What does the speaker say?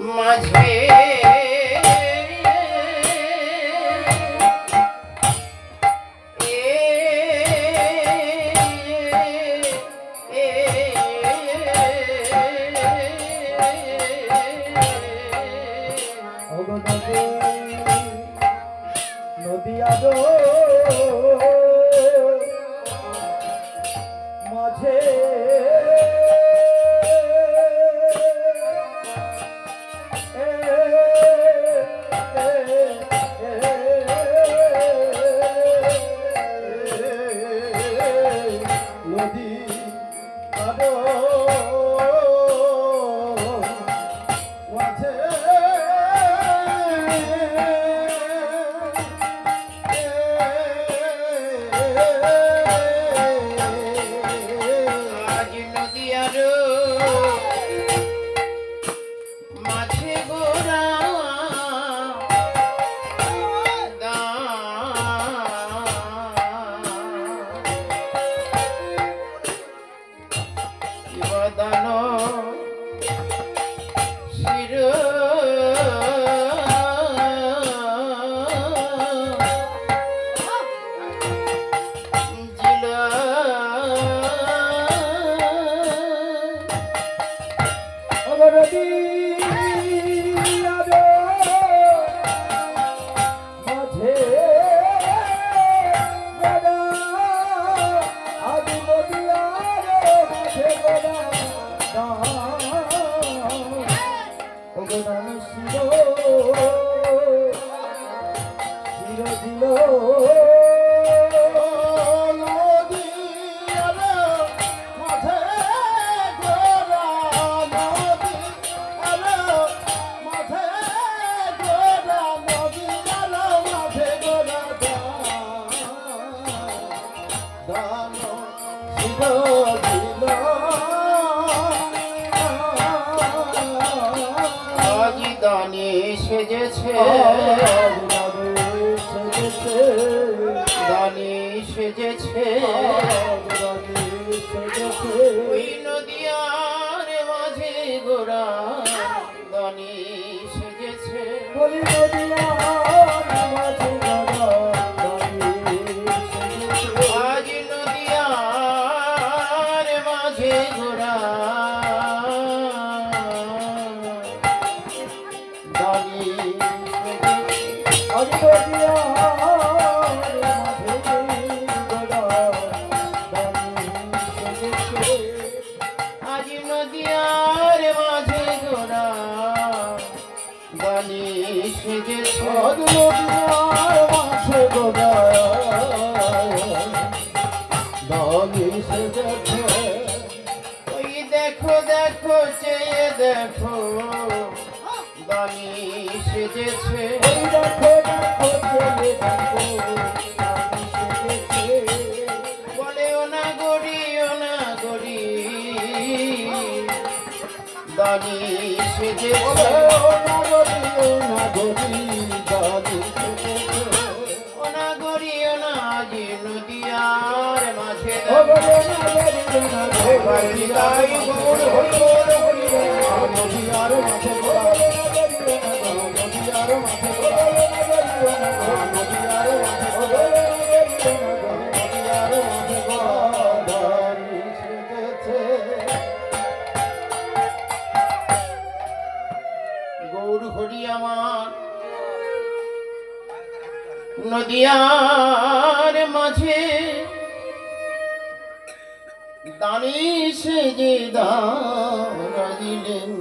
মাঝে নদিয়ারো মাঝে নদী আরো মাঝে আজ নদিয়ার মাঝে গোরা দান শির দানি সেজেছে দানি সেজেছে ওই নদিয়ার মাঝে গোরা দানি সেজেছে আজ নদিয়ার মাঝে গোরা আজ নদিয়ার মাঝে গোরা দানি সেজেছে মাঝে গোরা দানি সেজেছে ওই দেখো দেখো চেয়ে দেখো দানি সেজেছে বলে ও না গড়ি দানি সেজেছে ও না গড়ি আজ নদিয়ার মাঝে গৌর হরি আমার নদিয়ার মাঝে দানি সেজে দাঁড়াইলেন।